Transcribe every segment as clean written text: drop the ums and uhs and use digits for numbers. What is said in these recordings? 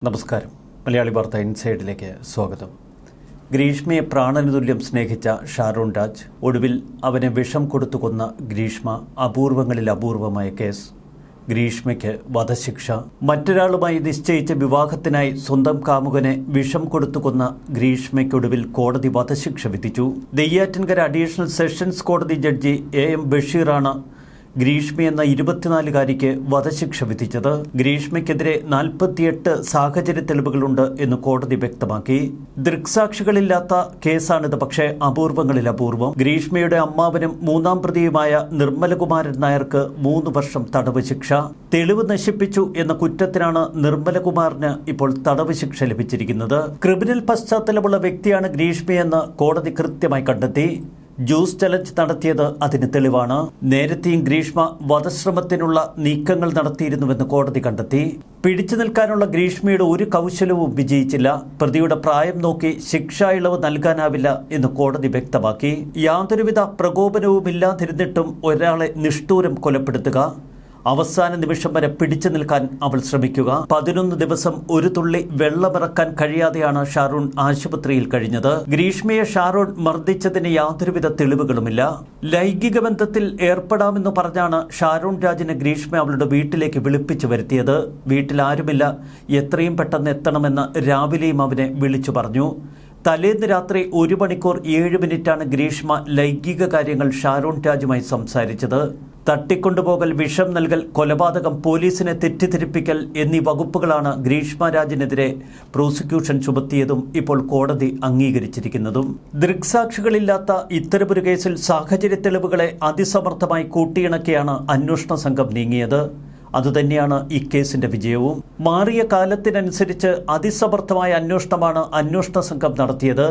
നമസ്കാരം. മലയാളി വാർത്ത ഇൻസൈഡിലേക്ക് സ്വാഗതം. ഗ്രീഷ്മയെ പ്രാണനുതുല്യം സ്നേഹിച്ച ഷാരോൺ രാജ് ഒടുവിൽ അവനെ വിഷം കൊടുത്തു കൊന്ന ഗ്രീഷ്മ അപൂർവങ്ങളിൽ അപൂർവമായ കേസ്. ഗ്രീഷ്മയ്ക്ക് വധശിക്ഷ. മറ്റൊരാളുമായി നിശ്ചയിച്ച വിവാഹത്തിനായി സ്വന്തം കാമുകനെ വിഷം കൊടുത്തു കൊന്ന ഗ്രീഷ്മയ്ക്കൊടുവിൽ കോടതി വധശിക്ഷ വിധിച്ചു. നെയ്യാറ്റിൻകര അഡീഷണൽ സെഷൻസ് കോടതി ജഡ്ജി AM ബഷീറാണ് ഗ്രീഷ്മ എന്ന 24-കാരിക്ക് വധശിക്ഷ വിധിച്ചത്. ഗ്രീഷ്മയ്ക്കെതിരെ 48 സാഹചര്യ തെളിവുകളുണ്ട് എന്ന് കോടതി വ്യക്തമാക്കി. ദൃക്സാക്ഷികളില്ലാത്ത കേസാണിത്, പക്ഷേ അപൂർവങ്ങളിൽ അപൂർവം. ഗ്രീഷ്മയുടെ അമ്മാവനും 3-ാം പ്രതിയുമായ നിർമ്മലകുമാരൻ നായർക്ക് 3 വർഷം തടവ് ശിക്ഷ. തെളിവ് നശിപ്പിച്ചു എന്ന കുറ്റത്തിനാണ് നിർമ്മലകുമാറിന് ഇപ്പോൾ തടവ് ശിക്ഷ ലഭിച്ചിരിക്കുന്നത്. ക്രിമിനൽ പശ്ചാത്തലമുള്ള വ്യക്തിയാണ് ഗ്രീഷ്മയെന്ന് കോടതി കൃത്യമായി കണ്ടെത്തി. ജ്യൂസ് ചലഞ്ച് നടത്തിയത് അതിന് തെളിവാണ്. നേരത്തെയും ഗ്രീഷ്മ വധശ്രമത്തിനുള്ള നീക്കങ്ങൾ നടത്തിയിരുന്നുവെന്ന് കോടതി കണ്ടെത്തി. പിടിച്ചു നിൽക്കാനുള്ള ഗ്രീഷ്മയുടെ ഒരു കൗശലവും വിജയിച്ചില്ല. പ്രതിയുടെ പ്രായം നോക്കി ശിക്ഷാ ഇളവ് നൽകാനാവില്ല എന്ന് കോടതി വ്യക്തമാക്കി. യാതൊരുവിധ പ്രകോപനവുമില്ലാതിരുന്നിട്ടും ഒരാളെ നിഷ്ഠൂരം കൊലപ്പെടുത്തുക, അവസാന നിമിഷം വരെ പിടിച്ചു നിൽക്കാൻ അവൾ ശ്രമിക്കുക, 11 ദിവസം ഒരു തുള്ളി വെള്ളമിറക്കാൻ കഴിയാതെയാണ് ഷാരോൺ ആശുപത്രിയിൽ കഴിഞ്ഞത്. ഗ്രീഷ്മയെ ഷാരോൺ മർദ്ദിച്ചതിന് യാതൊരുവിധ തെളിവുകളുമില്ല. ലൈംഗിക ബന്ധത്തിൽ ഏർപ്പെടാമെന്ന് പറഞ്ഞാണ് ഷാരോൺ രാജിനെ ഗ്രീഷ്മ അവളുടെ വീട്ടിലേക്ക് വിളിപ്പിച്ചു വരുത്തിയത്. വീട്ടിൽ ആരുമില്ല, എത്രയും പെട്ടെന്ന് എത്തണമെന്ന് രാവിലെയും അവനെ വിളിച്ചു പറഞ്ഞു. തലേന്ന് രാത്രി 1 മണിക്കൂർ 7 മിനിറ്റാണ് ഗ്രീഷ്മ ലൈംഗിക കാര്യങ്ങൾ ഷാരോൺ രാജുമായി സംസാരിച്ചത്. തട്ടിക്കൊണ്ടുപോകൽ, വിഷം നൽകൽ, കൊലപാതകം, പോലീസിനെ തെറ്റിദ്ധരിപ്പിക്കൽ എന്നീ വകുപ്പുകളാണ് ഗ്രീഷ്മ രാജിനെതിരെ പ്രോസിക്യൂഷൻ ചുമത്തിയതും ഇപ്പോൾ കോടതി അംഗീകരിച്ചിരിക്കുന്നതും. ദൃക്സാക്ഷികളില്ലാത്ത ഇത്തരമൊരു കേസിൽ സാഹചര്യ തെളിവുകളെ അതിസമർത്ഥമായി കൂട്ടിയിണക്കിയാണ് അന്വേഷണ സംഘം നീങ്ങിയത്. അതുതന്നെയാണ് ഈ കേസിന്റെ വിജയവും. മാറിയ കാലത്തിനനുസരിച്ച് അതിസമർത്ഥമായ അന്വേഷണമാണ് അന്വേഷണ സംഘം നടത്തിയത്.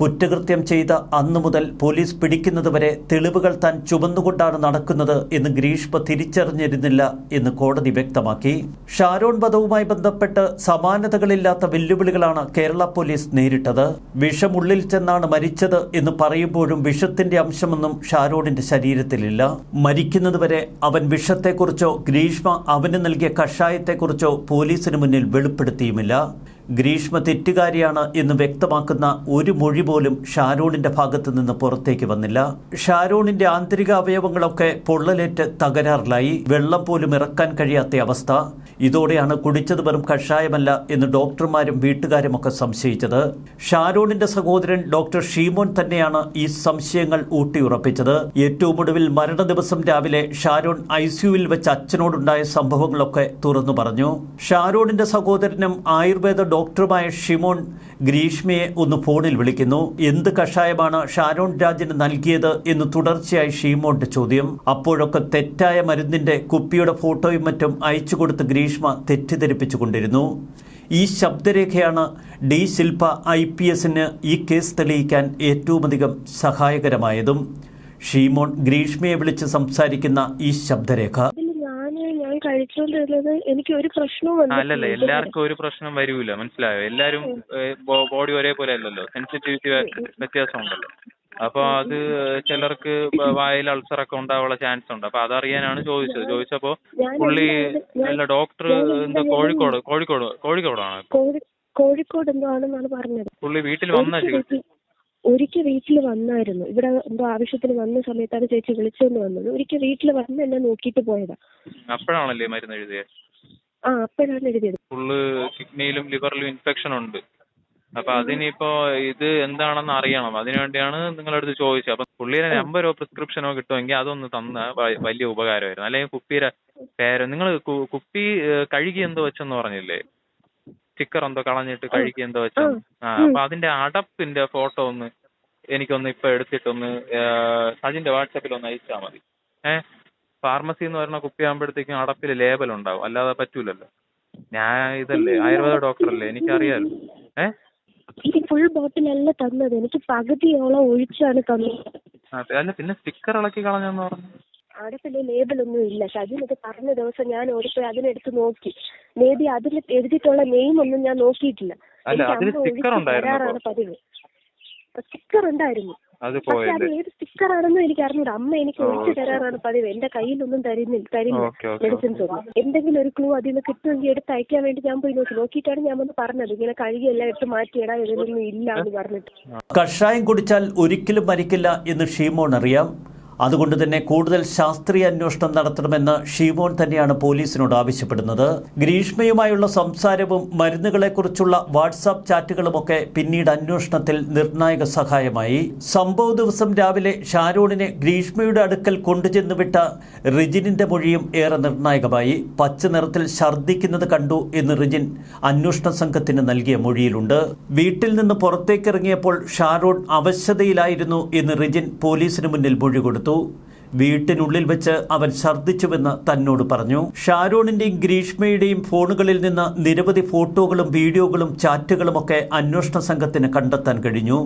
കുറ്റകൃത്യം ചെയ്ത അന്നു മുതൽ പോലീസ് പിടിക്കുന്നതുവരെ തെളിവുകൾ താൻ ചുമന്നുകൊണ്ടാണ് നടക്കുന്നത് എന്ന് ഗ്രീഷ്മ തിരിച്ചറിഞ്ഞിരുന്നില്ല എന്ന് കോടതി വ്യക്തമാക്കി. ഷാരോൺ വധവുമായി ബന്ധപ്പെട്ട് സമാനതകളില്ലാത്ത വെല്ലുവിളികളാണ് കേരള പോലീസ് നേരിട്ടത്. വിഷമുള്ളിൽ ചെന്നാണ് മരിച്ചത് എന്ന് പറയുമ്പോഴും വിഷത്തിന്റെ അംശമൊന്നും ഷാരോണിന്റെ ശരീരത്തിലില്ല. മരിക്കുന്നതുവരെ അവൻ വിഷത്തെക്കുറിച്ചോ ഗ്രീഷ്മ അവന് നൽകിയ കഷായത്തെക്കുറിച്ചോ പോലീസിന് മുന്നിൽ വെളിപ്പെടുത്തിയുമില്ല. ഗ്രീഷ്മ തെറ്റുകാരിയാണ് എന്ന് വ്യക്തമാക്കുന്ന ഒരു മൊഴി പോലും ഷാരോണിന്റെ ഭാഗത്തു നിന്ന് പുറത്തേക്ക് വന്നില്ല. ഷാരോണിന്റെ ആന്തരിക അവയവങ്ങളൊക്കെ പൊള്ളലേറ്റ് തകരാറിലായി. വെള്ളം പോലും ഇറക്കാൻ കഴിയാത്ത അവസ്ഥ. ഇതോടെയാണ് കുടിച്ചത് വെറും കഷായമല്ല എന്ന് ഡോക്ടർമാരും വീട്ടുകാരുമൊക്കെ സംശയിച്ചത്. ഷാരോണിന്റെ സഹോദരൻ ഡോക്ടർ ഷീമോൻ തന്നെയാണ് ഈ സംശയങ്ങൾ ഊട്ടിയുറപ്പിച്ചത്. ഏറ്റവും ഒടുവിൽ മരണ ദിവസം രാവിലെ ഷാരോൺ ICUവിൽ വെച്ച് അച്ഛനോടുണ്ടായ സംഭവങ്ങളൊക്കെ തുറന്നു പറഞ്ഞു. ഷാരോണിന്റെ സഹോദരനും ആയുർവേദ ഡോക്ടറുമായ ഷിമോൺ ഗ്രീഷ്മയെ ഒന്ന് ഫോണിൽ വിളിക്കുന്നു. എന്ത് കഷായമാണ് ഷാരോൺ രാജിന് നൽകിയത് എന്ന് തുടർച്ചയായി ഷീമോന്റെ ചോദ്യം. അപ്പോഴൊക്കെ തെറ്റായ മരുന്നിന്റെ കുപ്പിയുടെ ഫോട്ടോയും മറ്റും അയച്ചു കൊടുത്ത് ഗ്രീഷ്മ തെറ്റിദ്ധരിപ്പിച്ചുകൊണ്ടിരുന്നു. ഈ ശബ്ദരേഖയാണ് D. ശിൽപ IPSന് ഈ കേസ് തെളിയിക്കാൻ ഏറ്റവുമധികം സഹായകരമായതും. ഷീമോൺ ഗ്രീഷ്മയെ വിളിച്ച് സംസാരിക്കുന്ന ഈ ശബ്ദരേഖ. കഴിച്ചോണ്ടിരുന്നത് എനിക്ക് ഒരു പ്രശ്നവും അല്ലല്ല, എല്ലാവർക്കും ഒരു പ്രശ്നം വരൂല, മനസ്സിലായോ? എല്ലാരും ബോഡി ഒരേപോലെ അല്ലല്ലോ, സെൻസിറ്റിവിറ്റി വ്യത്യാസം ഉണ്ടല്ലോ. അപ്പൊ അത് ചിലർക്ക് വായിൽ അൾസറൊക്കെ ഉണ്ടാവാനുള്ള ചാൻസ് ഉണ്ട്. അപ്പൊ അതറിയാനാണ് ചോദിച്ചപ്പോ പുള്ളി അല്ല ഡോക്ടർ എന്താ കോഴിക്കോടാണ് എന്തോ ആണെന്നാണ് പറഞ്ഞത്. പുള്ളി വീട്ടിൽ വന്ന ഒരിക്കൽ വീട്ടിൽ വന്നായിരുന്നു. ഇവിടെ എന്തോ ആവശ്യത്തിന് വന്ന സമയത്താണ് ചേച്ചി വിളിച്ചോണ്ട് വന്നത്. ഒരിക്കൽ വീട്ടിൽ വന്ന് എന്നെ നോക്കിയിട്ട് പോയതാ. അപ്പോഴാണല്ലേ മരുന്ന് എഴുതിയത്? അപ്പോഴാണ് എഴുതിയത്. ഫുള്ള് കിഡ്നിയിലും ലിവറിലും ഇൻഫെക്ഷൻ ഉണ്ട്. അപ്പൊ അതിനിപ്പോ ഇത് എന്താണെന്ന് അറിയണം. അതിനുവേണ്ടിയാണ് നിങ്ങളടുത്ത് ചോദിച്ചത്. അപ്പൊ പുള്ളിയുടെ നമ്പരോ പ്രിസ്ക്രിപ്ഷനോ കിട്ടുമെങ്കിൽ അതൊന്ന് തന്ന വലിയ ഉപകാരമായിരുന്നു. അല്ലെങ്കിൽ കുപ്പിയുടെ പേരോ, നിങ്ങൾ കുപ്പി കഴുകി എന്തോ വെച്ചെന്ന് പറഞ്ഞില്ലേ? സ്റ്റിക്കർ എന്തോ കളഞ്ഞിട്ട് കഴുകി എന്തോ വെച്ചെന്ന്. അപ്പൊ അതിന്റെ അടപ്പിന്റെ ഫോട്ടോ ഒന്ന് എനിക്കൊന്ന് ഇപ്പൊ എടുത്തിട്ടൊന്ന് സജിന്റെ വാട്സാപ്പിൽ ഒന്ന് അയച്ചാൽ മതി. ഫാർമസി എന്ന് പറയുന്ന കുപ്പിയാകുമ്പോഴത്തേക്കും അടപ്പിൽ ലേബൽ ഉണ്ടാവും, അല്ലാതെ പറ്റൂലല്ലോ. ഞാൻ ഇതല്ലേ ആയുർവേദ ഡോക്ടറല്ലേ, എനിക്കറിയാലോ. ഫുൾ ബോട്ടിലല്ല തന്നത്, എനിക്ക് പകുതിയോളം ഒഴിച്ചാണ് തന്നത്. അല്ല, പിന്നെ സ്റ്റിക്കർ ഇളക്കി കളഞ്ഞെന്ന് പറഞ്ഞു. അവിടെ പിന്നെ ലേബലൊന്നും ഇല്ല. ഷജിനത് പറഞ്ഞ ദിവസം ഞാൻ ഓടിപ്പോയി അതിനെടുത്ത് നോക്കി. മേ ബി അതിൽ എഴുതിയിട്ടുള്ള നെയിം ഒന്നും ഞാൻ നോക്കിയിട്ടില്ല. പതിവ്. സ്റ്റിക്കർ ഉണ്ടായിരുന്നു. അത് പക്ഷെ അത് പോയത്. ഏത് സ്റ്റിക്കർ ആണെന്നും എനിക്ക് അറിഞ്ഞൂടാ. അമ്മ എനിക്ക് ഒഴിച്ചു തരാറാണ് പതിവ്. എന്റെ കയ്യിലൊന്നും തരില്ല ഓക്കെ ഓക്കെ മെഡിസിൻസ് ഒന്നും. എന്തെങ്കിലും ഒരു ക്ലൂ അതിൽ നിന്ന് കിട്ടുമെങ്കിൽ എടുത്ത് അയക്കാൻ വേണ്ടി ഞാൻ പോയി നോക്കിയിട്ടാണ് ഞാൻ വന്ന് പറഞ്ഞത്, ഇങ്ങനെ കഴുകിയെല്ലാം എടുത്ത് മാറ്റിയിടാ, ഇതിലൊന്നും ഇല്ല എന്ന് പറഞ്ഞിട്ട്. കഷായം കുടിച്ചാൽ ഒരിക്കലും മരിക്കില്ല എന്ന് ഷീമോൻ അറിയാം. അതുകൊണ്ട് തന്നെ കൂടുതൽ ശാസ്ത്രീയ അന്വേഷണം നടത്തണമെന്ന് ഷീമോൻ തന്നെയാണ് പോലീസിനോട് ആവശ്യപ്പെടുന്നത്. ഗ്രീഷ്മയുമായുള്ള സംസാരവും മരുന്നുകളെക്കുറിച്ചുള്ള വാട്സാപ്പ് ചാറ്റുകളുമൊക്കെ പിന്നീട് അന്വേഷണത്തിൽ നിർണായക സഹായമായി. സംഭവ ദിവസം രാവിലെ ഷാരോണിനെ ഗ്രീഷ്മയുടെ അടുക്കൽ കൊണ്ടുചെന്ന് വിട്ട റിജിനിന്റെ മൊഴിയും ഏറെ നിർണായകമായി. പച്ച നിറത്തിൽ ഛർദ്ദിക്കുന്നത് കണ്ടു എന്ന് റിജിൻ അന്വേഷണ സംഘത്തിന് നൽകിയ മൊഴിയിലുണ്ട്. വീട്ടിൽ നിന്ന് പുറത്തേക്കിറങ്ങിയപ്പോൾ ഷാരോൺ അവശതയിലായിരുന്നു എന്ന് റിജിൻ പോലീസിന് മുന്നിൽ മൊഴി കൊടുത്തു. വീട്ടിനുള്ളിൽ വെച്ച് അവൻ ഛർദ്ദിച്ചുവെന്ന് തന്നോട് പറഞ്ഞു. ഷാരോണിന്റെയും ഗ്രീഷ്മയുടെയും ഫോണുകളിൽ നിന്ന് നിരവധി ഫോട്ടോകളും വീഡിയോകളും ചാറ്റുകളുമൊക്കെ അന്വേഷണ സംഘത്തിന് കണ്ടെത്താൻ കഴിഞ്ഞു.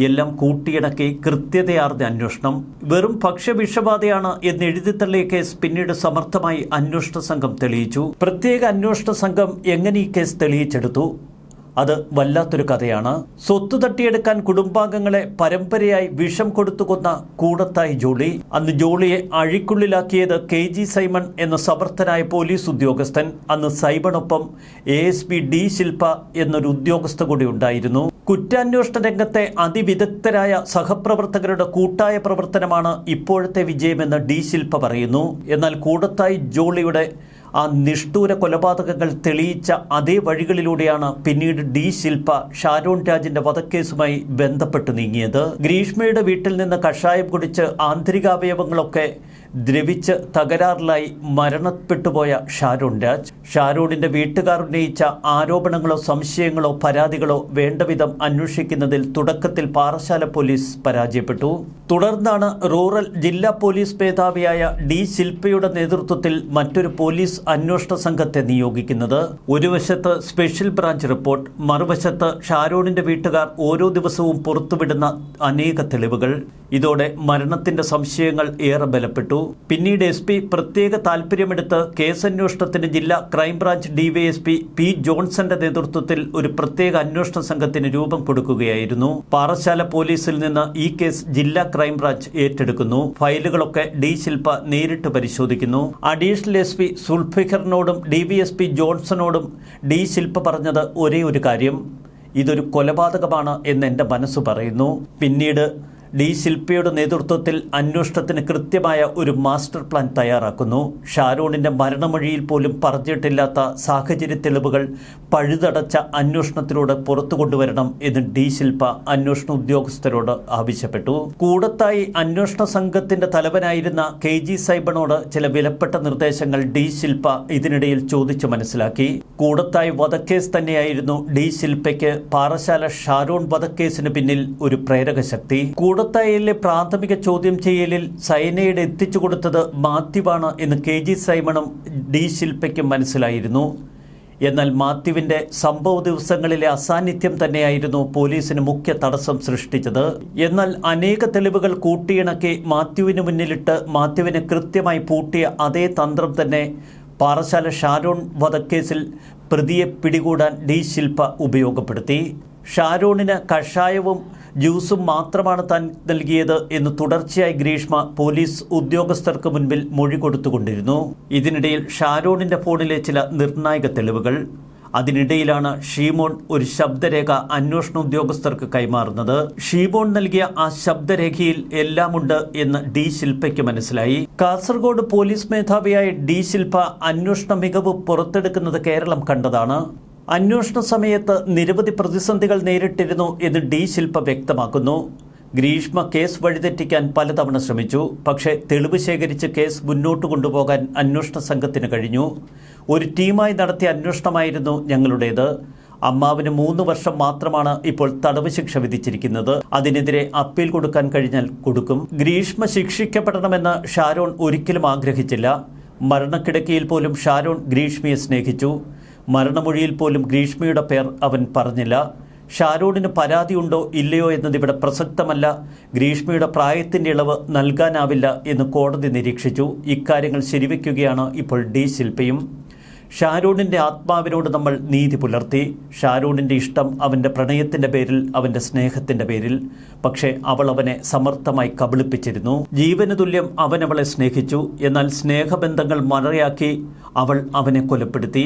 എല്ലാം കൂട്ടിയിണക്കി കൃത്യതയാർന്ന അന്വേഷണം. വെറും ഭക്ഷ്യവിഷബാധയാണ് എന്ന് എഴുതിത്തള്ളിയ കേസ് പിന്നീട് സമർത്ഥമായി അന്വേഷണ സംഘം തെളിയിച്ചു. പ്രത്യേക അന്വേഷണ സംഘം എങ്ങനെ ഈ കേസ് തെളിയിച്ചെടുത്തു? അത് വല്ലാത്തൊരു കഥയാണ്. സ്വത്ത് തട്ടിയെടുക്കാൻ കുടുംബാംഗങ്ങളെ പരമ്പരയായി വിഷം കൊടുത്തു കൊന്ന കൂടത്തായി ജോളി. അന്ന് ജോളിയെ അഴിക്കുള്ളിലാക്കിയത് KG സൈമൺ എന്ന സമർത്ഥനായ പോലീസ് ഉദ്യോഗസ്ഥൻ. അന്ന് സൈമണൊപ്പം ASP D ശില്പ എന്നൊരു ഉദ്യോഗസ്ഥ കൂടി ഉണ്ടായിരുന്നു. കുറ്റാന്വേഷണ രംഗത്തെ അതിവിദഗ്ധരായ സഹപ്രവർത്തകരുടെ കൂട്ടായ പ്രവർത്തനമാണ് ഇപ്പോഴത്തെ വിജയമെന്ന് D ശില്പ പറയുന്നു. എന്നാൽ കൂടത്തായി ജോളിയുടെ ആ നിഷ്ഠൂര കൊലപാതകങ്ങൾ തെളിയിച്ച അതേ വഴികളിലൂടെയാണ് പിന്നീട് D ശില്പ ഷാരോൺ രാജിന്റെ വധക്കേസുമായി ബന്ധപ്പെട്ട് നീങ്ങിയത്. ഗ്രീഷ്മയുടെ വീട്ടിൽ നിന്ന് കഷായം കുടിച്ച് ആന്തരികാവയവങ്ങളൊക്കെ ദ്രവിച്ച് തകരാറിലായി മരണപ്പെട്ടുപോയ ഷാരോൺ രാജ്. ഷാരോണിന്റെ വീട്ടുകാർ ഉന്നയിച്ച ആരോപണങ്ങളോ സംശയങ്ങളോ പരാതികളോ വേണ്ടവിധം അന്വേഷിക്കുന്നതിൽ തുടക്കത്തിൽ പാറശാല പോലീസ് പരാജയപ്പെട്ടു. തുടർന്നാണ് റൂറൽ ജില്ലാ പോലീസ് മേധാവിയായ D ശില്പയുടെ നേതൃത്വത്തിൽ മറ്റൊരു പോലീസ് അന്വേഷണ സംഘത്തെ നിയോഗിക്കുന്നത്. ഒരു വശത്ത് സ്പെഷ്യൽ ബ്രാഞ്ച് റിപ്പോർട്ട്, മറുവശത്ത് ഷാരോണിന്റെ വീട്ടുകാർ ഓരോ ദിവസവും പുറത്തുവിടുന്ന അനേക തെളിവുകൾ. ഇതോടെ മരണത്തിന്റെ സംശയങ്ങൾ ഏറെ ബലപ്പെട്ടു. പിന്നീട് SP പ്രത്യേക താൽപര്യമെടുത്ത് കേസന്വേഷണത്തിന് ജില്ലാ ക്രൈംബ്രാഞ്ച് DYSP P ജോൺസന്റെ നേതൃത്വത്തിൽ ഒരു പ്രത്യേക അന്വേഷണ സംഘത്തിന് രൂപം കൊടുക്കുകയായിരുന്നു. പാറശാല പോലീസിൽ നിന്ന് ഈ കേസ് ജില്ലാ ക്രൈംബ്രാഞ്ച് ഏറ്റെടുക്കുന്നു. ഫയലുകളൊക്കെ D ശില്പ നേരിട്ട് പരിശോധിക്കുന്നു. അഡീഷണൽ SP സുൽഫിഖറിനോടും DYSP ജോൺസണോടും D ശില്പ പറഞ്ഞത് ഒരേ ഒരു കാര്യം, ഇതൊരു കൊലപാതകമാണ് എന്ന് എൻ്റെ മനസ്സ് പറയുന്നു. പിന്നീട് D ശില്പയുടെ നേതൃത്വത്തിൽ അന്വേഷണത്തിന് കൃത്യമായ ഒരു മാസ്റ്റർ പ്ലാൻ തയ്യാറാക്കുന്നു. ഷാരോണിന്റെ മരണമൊഴിയിൽ പോലും പറഞ്ഞിട്ടില്ലാത്ത സാഹചര്യ തെളിവുകൾ പഴുതടച്ച അന്വേഷണത്തിലൂടെ പുറത്തു കൊണ്ടുവരണം എന്ന് D ശില്പ അന്വേഷണ ഉദ്യോഗസ്ഥരോട് ആവശ്യപ്പെട്ടു. കൂടത്തായി അന്വേഷണ സംഘത്തിന്റെ തലവനായിരുന്ന KG സൈമണോട് ചില വിലപ്പെട്ട നിർദ്ദേശങ്ങൾ D ശില്പ ഇതിനിടയിൽ ചോദിച്ചു മനസ്സിലാക്കി. കൂടത്തായി വധക്കേസ് തന്നെയായിരുന്നു D ശില്പയ്ക്ക് പാറശാല ഷാരോൺ വധക്കേസിന് പിന്നിൽ ഒരു പ്രേരക ശക്തി. കൂടത്തായിലെ പ്രാഥമിക ചോദ്യം ചെയ്യലിൽ സൈനൈഡ് എത്തിച്ചു കൊടുത്തത് മാത്യുവാണ് എന്ന് KG സൈമണും D ശില്പയ്ക്കും മനസ്സിലായിരുന്നു. എന്നാൽ മാത്യുവിന്റെ സംഭവ ദിവസങ്ങളിലെ അസാന്നിധ്യം തന്നെയായിരുന്നു പോലീസിന് മുഖ്യ തടസ്സം സൃഷ്ടിച്ചത്. എന്നാൽ അനേക തെളിവുകൾ കൂട്ടിയിണക്കി മാത്യുവിന് മുന്നിലിട്ട് മാത്യുവിനെ കൃത്യമായി പൂട്ടിയ അതേ തന്ത്രം തന്നെ പാറശാല ഷാരോൺ വധക്കേസിൽ പ്രതിയെ പിടികൂടാൻ D ശില്പ ഉപയോഗപ്പെടുത്തി. ഷാരോണിന് കഷായവും ജ്യൂസും മാത്രമാണ് താൻ നൽകിയത് എന്ന് തുടർച്ചയായി ഗ്രീഷ്മ പോലീസ് ഉദ്യോഗസ്ഥർക്ക് മുൻപിൽ മൊഴി കൊടുത്തുകൊണ്ടിരുന്നു. ഇതിനിടയിൽ ഷാരോണിന്റെ ഫോണിലെ ചില നിർണായക തെളിവുകൾ. അതിനിടയിലാണ് ഷീമോൻ ഒരു ശബ്ദരേഖ അന്വേഷണ ഉദ്യോഗസ്ഥർക്ക് കൈമാറുന്നത്. ഷീമോൻ നൽകിയ ആ ശബ്ദരേഖയിൽ എല്ലാമുണ്ട് എന്ന് D ശില്പയ്ക്ക് മനസ്സിലായി. കാസർഗോഡ് പോലീസ് മേധാവിയായ D ശില്പ അന്വേഷണ മികവ് പുറത്തെടുക്കുന്നത് കേരളം കണ്ടതാണ്. അന്വേഷണ സമയത്ത് നിരവധി പ്രതിസന്ധികൾ നേരിട്ടിരുന്നു എന്ന് D ശില്പ വ്യക്തമാക്കുന്നു. ഗ്രീഷ്മ കേസ് വഴിതെറ്റിക്കാൻ പലതവണ ശ്രമിച്ചു. പക്ഷേ തെളിവ് ശേഖരിച്ച് കേസ് മുന്നോട്ട് കൊണ്ടുപോകാൻ അന്വേഷണ സംഘത്തിന് കഴിഞ്ഞു. ഒരു ടീമായി നടത്തിയ അന്വേഷണമായിരുന്നു ഞങ്ങളുടേത്. അമ്മാവിന് 3 വർഷം മാത്രമാണ് ഇപ്പോൾ തടവ് ശിക്ഷ വിധിച്ചിരിക്കുന്നത്. അതിനെതിരെ അപ്പീൽ കൊടുക്കാൻ കഴിഞ്ഞാൽ കൊടുക്കും. ഗ്രീഷ്മ ശിക്ഷിക്കപ്പെടണമെന്ന് ഷാരോൺ ഒരിക്കലും ആഗ്രഹിച്ചില്ല. മരണക്കിടക്കയിൽ പോലും ഷാരോൺ ഗ്രീഷ്മയെ സ്നേഹിച്ചു. മരണമൊഴിയിൽ പോലും ഗ്രീഷ്മയുടെ പേർ അവൻ പറഞ്ഞില്ല. ഷാരോണിന് പരാതിയുണ്ടോ ഇല്ലയോ എന്നതിവിടെ പ്രസക്തമല്ല. ഗ്രീഷ്മയുടെ പ്രായത്തിൻ്റെ ഇളവ് നൽകാനാവില്ല എന്ന് കോടതി നിരീക്ഷിച്ചു. ഇക്കാര്യങ്ങൾ ശരിവെക്കുകയാണ് ഇപ്പോൾ D ശില്പയും. ഷാരൂണിൻ്റെ ആത്മാവിനോട് നമ്മൾ നീതി പുലർത്തി. ഷാരൂണിൻ്റെ ഇഷ്ടം അവൻ്റെ പ്രണയത്തിൻ്റെ പേരിൽ, അവൻ്റെ സ്നേഹത്തിൻ്റെ പേരിൽ. പക്ഷേ അവൾ അവനെ സമർത്ഥമായി കബളിപ്പിച്ചിരുന്നു. ജീവന് തുല്യം അവൻ അവളെ സ്നേഹിച്ചു. എന്നാൽ സ്നേഹബന്ധങ്ങൾ മറയാക്കി അവൾ അവനെ കൊലപ്പെടുത്തി.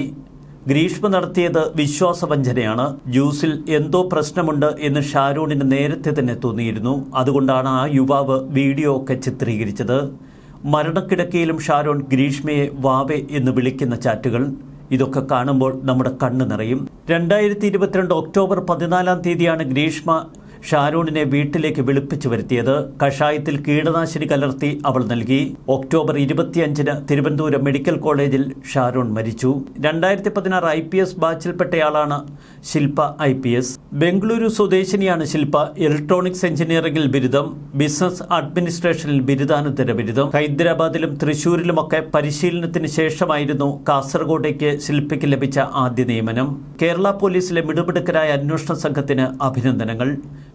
ഗ്രീഷ്മ നടത്തിയത് വിശ്വാസവഞ്ചനയാണ്. ജ്യൂസിൽ എന്തോ പ്രശ്നമുണ്ട് എന്ന് ഷാരൂണിന് നേരത്തെ തന്നെ തോന്നിയിരുന്നു. അതുകൊണ്ടാണ് ആ യുവാവ് വീഡിയോ ഒക്കെ ചിത്രീകരിച്ചത്. മരണക്കിടക്കയിലും ഷാരോൺ ഗ്രീഷ്മയെ വാവെ എന്ന് വിളിക്കുന്ന ചാറ്റുകൾ, ഇതൊക്കെ കാണുമ്പോൾ നമ്മുടെ കണ്ണ് നിറയും. 2022 ഒക്ടോബർ 14 ഗ്രീഷ്മ ഷാരൂണിനെ വീട്ടിലേക്ക് വിളിപ്പിച്ചു വരുത്തിയത്. കഷായത്തിൽ കീടനാശിനി കലർത്തി അവൾ നൽകി. ഒക്ടോബർ 25 തിരുവനന്തപുരം മെഡിക്കൽ കോളേജിൽ ഷാരൂൺ മരിച്ചു. 2016 IPS ബാച്ചിൽപ്പെട്ടയാളാണ് ശില്പ IPS. ബംഗളൂരു സ്വദേശിനിയാണ് ശില്പ. ഇലക്ട്രോണിക്സ് എഞ്ചിനീയറിംഗിൽ ബിരുദം, ബിസിനസ് അഡ്മിനിസ്ട്രേഷനിൽ ബിരുദാനന്തര ബിരുദം. ഹൈദരാബാദിലും തൃശൂരിലുമൊക്കെ പരിശീലനത്തിന് ശേഷമായിരുന്നു കാസർഗോഡേക്ക് ശില്പയ്ക്ക് ലഭിച്ച ആദ്യ നിയമനം. കേരള പോലീസിലെ മിടുമിടുക്കരായ അന്വേഷണ സംഘത്തിന് അഭിനന്ദനങ്ങൾ.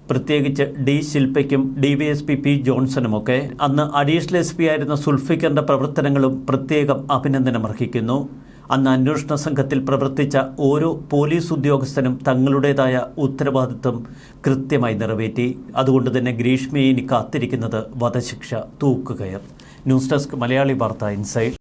പ്രത്യേകിച്ച് ഡി ശില്പയ്ക്കും DYSP P ജോൺസണുമൊക്കെ. അന്ന് അഡീഷണൽ SP ആയിരുന്ന സുൽഫിക്കറിന്റെ പ്രവർത്തനങ്ങളും പ്രത്യേകം അഭിനന്ദനമർഹിക്കുന്നു. അന്ന് അന്വേഷണ സംഘത്തിൽ പ്രവർത്തിച്ച ഓരോ പോലീസ് ഉദ്യോഗസ്ഥനും തങ്ങളുടേതായ ഉത്തരവാദിത്വം കൃത്യമായി നിറവേറ്റി. അതുകൊണ്ട് തന്നെ ഗ്രീഷ്മയെ ഇനി കാത്തിരിക്കുന്നത് വധശിക്ഷ, തൂക്കുകയർ. ന്യൂസ് ഡെസ്ക് മലയാളി വാർത്ത ഇൻസൈഡ്.